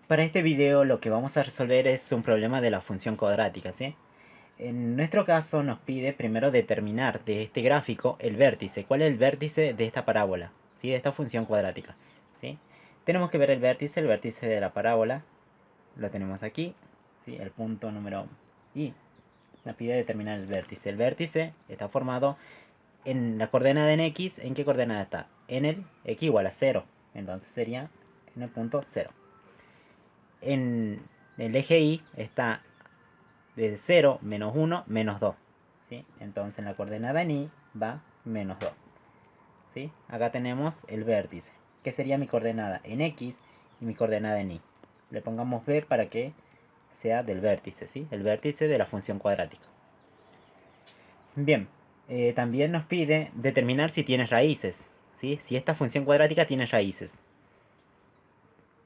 Para este video lo que vamos a resolver es un problema de la función cuadrática, ¿sí? En nuestro caso nos pide primero determinar de este gráfico el vértice. ¿Cuál es el vértice de esta parábola? ¿Sí? De esta función cuadrática, ¿sí? Tenemos que ver el vértice de la parábola. Lo tenemos aquí, ¿sí? El punto número I. Nos pide determinar el vértice. El vértice está formado en la coordenada en X. ¿En qué coordenada está? En el X igual a 0. Entonces sería en el punto 0. En el eje Y está de 0, menos 1, menos 2. ¿Sí? Entonces en la coordenada en Y va menos 2. ¿Sí? Acá tenemos el vértice, que sería mi coordenada en X y mi coordenada en Y. Le pongamos B para que sea del vértice, ¿sí? El vértice de la función cuadrática. Bien, también nos pide determinar si tiene raíces, ¿sí? Si esta función cuadrática tiene raíces.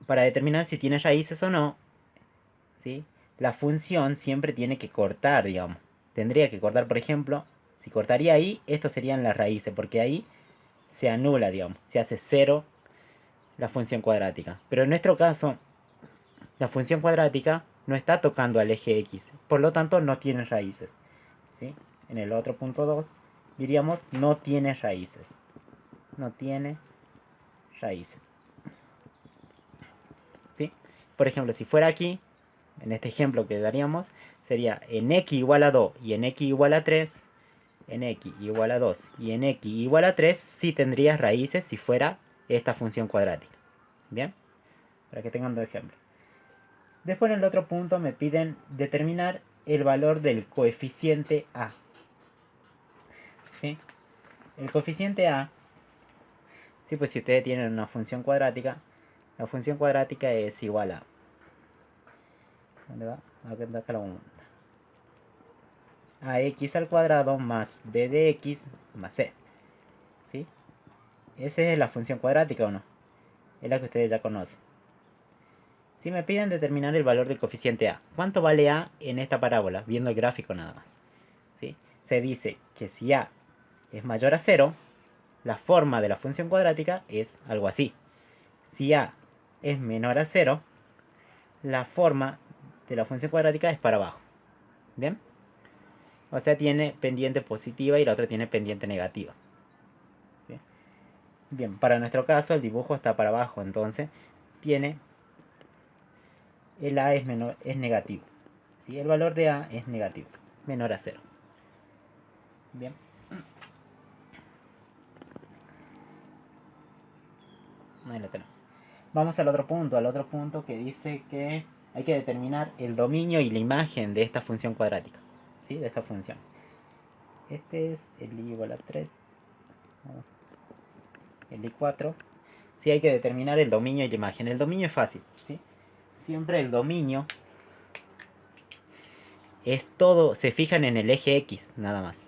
Para determinar si tiene raíces o no, ¿sí? La función siempre tiene que cortar, digamos. Tendría que cortar, por ejemplo, si cortaría ahí, estos serían las raíces, porque ahí se anula, digamos, se hace cero la función cuadrática. Pero en nuestro caso, la función cuadrática no está tocando al eje X, por lo tanto no tiene raíces, ¿sí? En el otro punto 2 diríamos no tiene raíces. No tiene raíces, ¿sí? Por ejemplo, si fuera aquí, en este ejemplo que daríamos, sería en x igual a 2 y en x igual a 3, en x igual a 2 y en x igual a 3, sí tendría raíces si fuera esta función cuadrática. ¿Bien? Para que tengan dos ejemplos. Después en el otro punto me piden determinar el valor del coeficiente a. ¿Sí? El coeficiente a, sí, pues si ustedes tienen una función cuadrática, la función cuadrática es igual a... ¿Dónde va? Acá la 1. A x al cuadrado más b de x más c. ¿Sí? Esa es la función cuadrática o no. Es la que ustedes ya conocen. Si me piden determinar el valor del coeficiente a, ¿cuánto vale a en esta parábola? Viendo el gráfico nada más. ¿Sí? Se dice que si a es mayor a 0, la forma de la función cuadrática es algo así. Si a es menor a 0, la forma de la función cuadrática es para abajo. ¿Bien? O sea, tiene pendiente positiva y la otra tiene pendiente negativa. ¿Sí? Bien, para nuestro caso el dibujo está para abajo, entonces tiene el a es negativo. ¿Sí? El valor de a es negativo, menor a 0. Bien. Ahí lo tenemos. Vamos al otro punto que dice que hay que determinar el dominio y la imagen de esta función cuadrática. ¿Sí? De esta función. Este es el i igual a 3. Vamos. El i4. Sí, hay que determinar el dominio y la imagen. El dominio es fácil, ¿sí? Siempre el dominio es todo, se fijan en el eje X, nada más.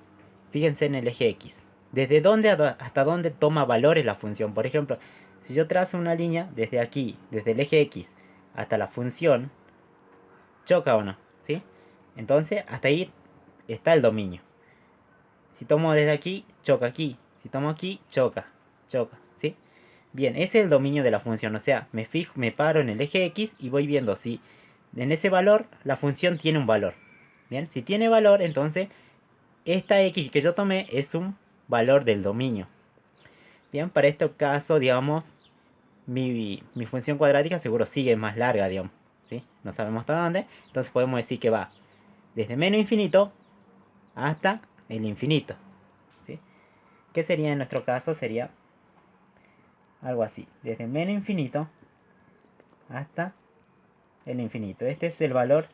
Fíjense en el eje X. ¿Desde dónde hasta dónde toma valores la función? Por ejemplo, si yo trazo una línea desde aquí, desde el eje X hasta la función, ¿choca o no? ¿Sí? Entonces, hasta ahí está el dominio. Si tomo desde aquí, choca aquí. Si tomo aquí, choca. Choca, ¿sí? Bien, ese es el dominio de la función. O sea, me paro en el eje X y voy viendo si en ese valor la función tiene un valor. Bien, si tiene valor, entonces esta X que yo tomé es un valor del dominio. Bien, para este caso, digamos, mi función cuadrática seguro sigue más larga, digamos. ¿Sí? No sabemos hasta dónde. Entonces podemos decir que va desde menos infinito hasta el infinito. ¿Sí? ¿Qué sería en nuestro caso? Sería algo así. Desde menos infinito hasta el infinito. Este es el valor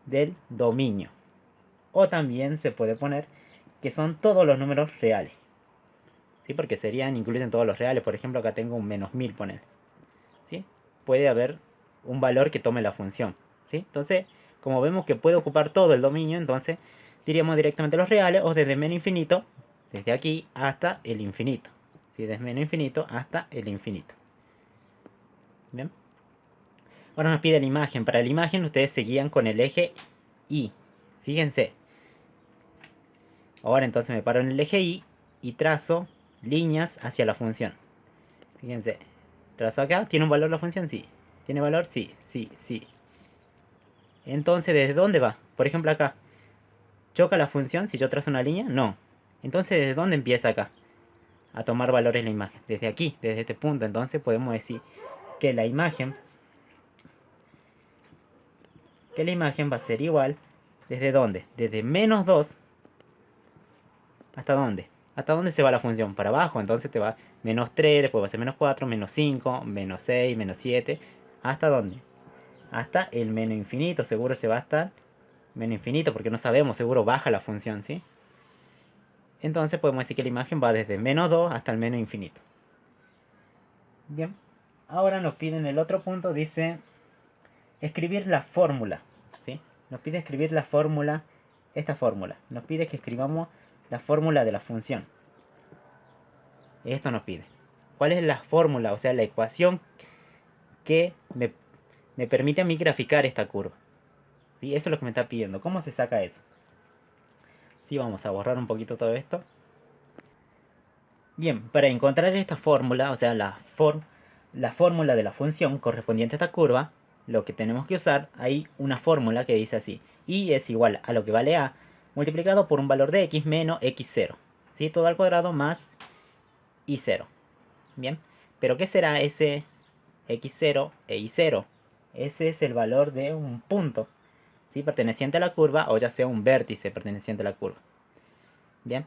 del dominio. O también se puede poner que son todos los números reales. ¿Sí? Porque incluyen todos los reales. Por ejemplo, acá tengo un menos 1000, poner. ¿Sí? Puede haber un valor que tome la función. ¿Sí? Entonces, como vemos que puede ocupar todo el dominio, entonces diríamos directamente los reales o desde menos infinito, desde aquí hasta el infinito. ¿Sí? Desde menos infinito hasta el infinito. ¿Bien? Ahora nos pide la imagen. Para la imagen ustedes se guían con el eje Y. Fíjense. Ahora entonces me paro en el eje Y y trazo líneas hacia la función. Fíjense. Trazo acá. ¿Tiene un valor la función? Sí. ¿Tiene valor? Sí, sí, sí. Entonces, ¿desde dónde va? Por ejemplo, acá. ¿Choca la función si yo trazo una línea? No. Entonces, ¿desde dónde empieza acá a tomar valores la imagen? Desde aquí, desde este punto. Entonces podemos decir que la imagen va a ser igual. ¿Desde dónde? Desde menos 2. ¿Hasta dónde? ¿Hasta dónde se va la función? Para abajo. Entonces te va menos 3, después va a ser menos 4, menos 5, menos 6, menos 7. ¿Hasta dónde? Hasta el menos infinito. Seguro se va hasta menos infinito porque no sabemos. Seguro baja la función, ¿sí? Entonces podemos decir que la imagen va desde menos 2 hasta el menos infinito. Bien. Ahora nos piden el otro punto. Dice escribir la fórmula, ¿sí? Nos pide escribir la fórmula, esta fórmula. Nos pide que escribamos la fórmula de la función. Esto nos pide. ¿Cuál es la fórmula? O sea, la ecuación que me permite a mí graficar esta curva. ¿Sí? Eso es lo que me está pidiendo. ¿Cómo se saca eso? Sí, vamos a borrar un poquito todo esto. Bien, para encontrar esta fórmula, o sea, la fórmula de la función correspondiente a esta curva, lo que tenemos que usar, hay una fórmula que dice así. Y es igual a lo que vale a multiplicado por un valor de x menos x0. ¿Sí? Todo al cuadrado más y0. Bien, pero ¿qué será ese x0 e y0? Ese es el valor de un punto, ¿sí? Perteneciente a la curva, o ya sea un vértice perteneciente a la curva. Bien,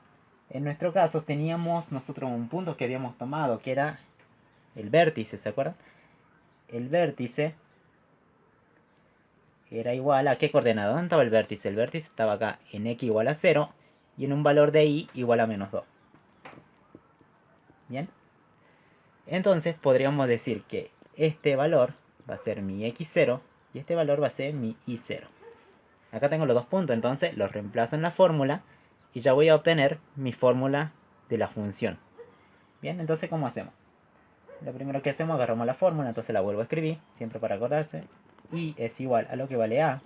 en nuestro caso teníamos nosotros un punto que habíamos tomado, que era el vértice, ¿se acuerdan? El vértice era igual a ¿qué coordenada? ¿Dónde estaba el vértice? El vértice estaba acá en x igual a 0 y en un valor de y igual a menos 2. Bien, entonces podríamos decir que este valor va a ser mi x0 y este valor va a ser mi y0. Acá tengo los dos puntos, entonces los reemplazo en la fórmula y ya voy a obtener mi fórmula de la función. Bien, entonces ¿cómo hacemos? Lo primero que hacemos, agarramos la fórmula, entonces la vuelvo a escribir, siempre para acordarse. Y es igual a lo que vale a.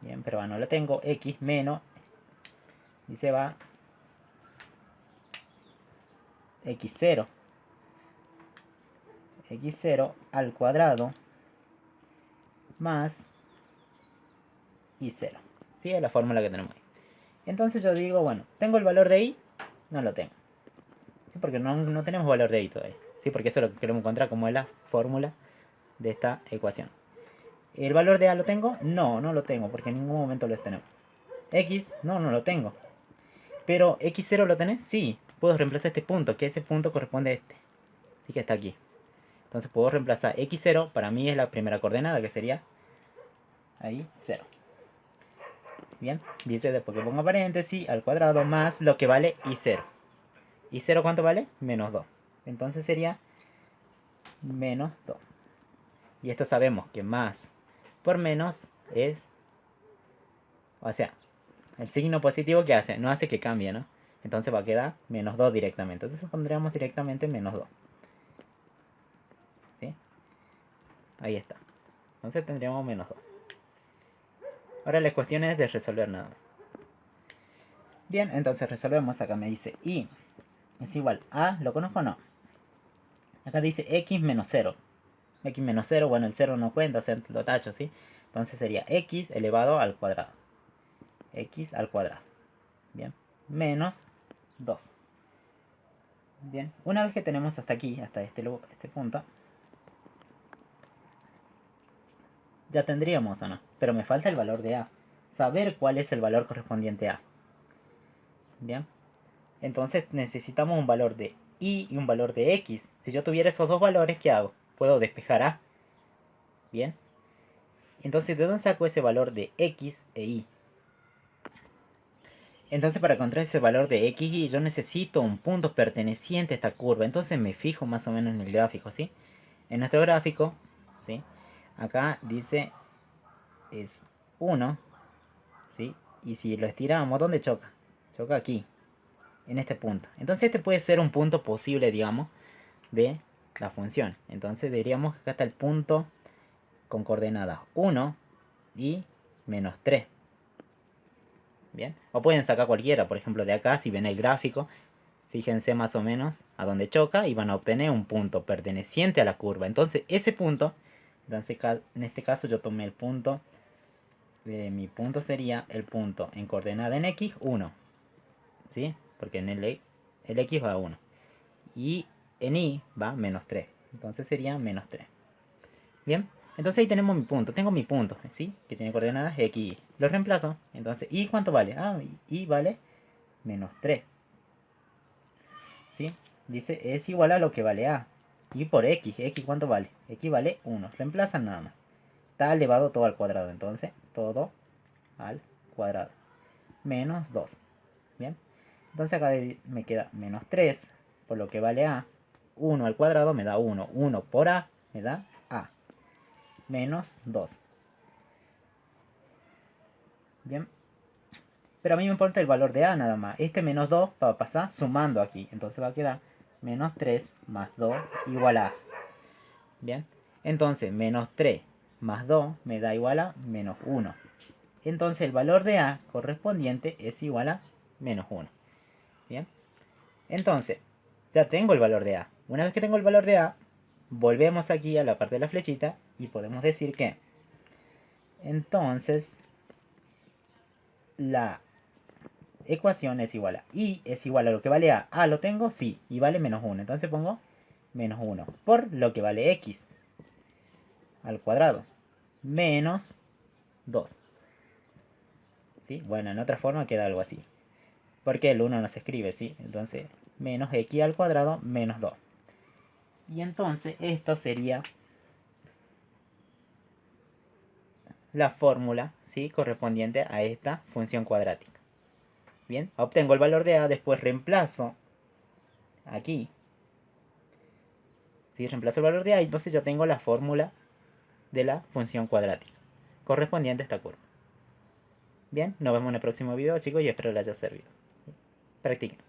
Bien, pero no la tengo, x menos, y se va x0. x0 al cuadrado más y0. ¿Sí? Es la fórmula que tenemos ahí. Entonces yo digo, bueno, ¿tengo el valor de y? No lo tengo. ¿Sí? Porque no tenemos valor de y todavía. ¿Sí? Porque eso es lo que queremos encontrar como es la fórmula de esta ecuación. ¿El valor de a lo tengo? No, no lo tengo porque en ningún momento lo tenemos. X, no lo tengo. Pero x0 lo tenés, sí. Puedo reemplazar este punto, que ese punto corresponde a este. Así que está aquí. Entonces puedo reemplazar x0, para mí es la primera coordenada, que sería ahí 0. Bien, dice después que pongo paréntesis, al cuadrado más lo que vale y0. ¿Y0 cuánto vale? Menos 2. Entonces sería menos 2. Y esto sabemos que más por menos es... O sea, el signo positivo que hace, no hace que cambie, ¿no? Entonces va a quedar menos 2 directamente. Entonces pondríamos directamente menos 2. ¿Sí? Ahí está. Entonces tendríamos menos 2. Ahora la cuestión es de resolver nada más. Bien, entonces resolvemos. Acá me dice y es igual a, ¿lo conozco o no? Acá dice x menos 0. X menos 0, bueno, el 0 no cuenta, o sea, lo tacho, ¿sí? Entonces sería x elevado al cuadrado. X al cuadrado. Bien, menos 2. Bien, una vez que tenemos hasta aquí, hasta este punto, ya tendríamos o no. Pero me falta el valor de a. Saber cuál es el valor correspondiente a. Bien, entonces necesitamos un valor de y un valor de x. Si yo tuviera esos dos valores, ¿qué hago? Puedo despejar a. Bien, entonces ¿de dónde saco ese valor de x e y? Entonces para encontrar ese valor de x y yo necesito un punto perteneciente a esta curva. Entonces me fijo más o menos en el gráfico, ¿sí? En nuestro gráfico, ¿sí? Acá dice es 1, ¿sí? Y si lo estiramos, ¿dónde choca? Choca aquí, en este punto. Entonces este puede ser un punto posible, digamos, de la función. Entonces diríamos que acá está el punto con coordenadas 1 y menos 3. Bien, o pueden sacar cualquiera, por ejemplo de acá, si ven el gráfico, fíjense más o menos a dónde choca y van a obtener un punto perteneciente a la curva. Entonces ese punto Entonces, en este caso yo tomé el punto. Mi punto sería el punto en coordenada en X, 1. ¿Sí? Porque en el X va 1. Y en Y va menos 3. Entonces sería menos 3. Bien. Entonces ahí tenemos mi punto. Tengo mi punto, ¿sí? Que tiene coordenadas X y Y. Lo reemplazo. Entonces, ¿Y cuánto vale? Y vale menos 3. ¿Sí? Dice, es igual a lo que vale A. Y por X. ¿X cuánto vale? X vale 1. Reemplazan nada más. Está elevado todo al cuadrado. Entonces, todo al cuadrado. Menos 2. Bien. Entonces acá me queda menos 3. Por lo que vale A. 1 al cuadrado me da 1. 1 por A me da A. Menos 2. Bien. Pero a mí me importa el valor de A nada más. Este menos 2 va a pasar sumando aquí. Entonces va a quedar menos 3 más 2 igual a A. Bien. Entonces menos 3 más 2 me da igual a menos 1. Entonces el valor de A correspondiente es igual a menos 1. Bien. Entonces, ya tengo el valor de A. Una vez que tengo el valor de A, volvemos aquí a la parte de la flechita y podemos decir que entonces la ecuación es igual a Y es igual a lo que vale A. ¿A lo tengo? Sí. Y vale menos 1. Entonces pongo menos 1 por lo que vale X al cuadrado menos 2. ¿Sí? Bueno, en otra forma queda algo así. Porque el 1 no se escribe, ¿sí? Entonces menos X al cuadrado menos 2. Y entonces esto sería la fórmula, ¿sí? Correspondiente a esta función cuadrática. Bien, obtengo el valor de A, después reemplazo aquí. ¿Sí? Reemplazo el valor de A y entonces ya tengo la fórmula de la función cuadrática correspondiente a esta curva. Bien, nos vemos en el próximo video, chicos, y espero les haya servido. Practiquen.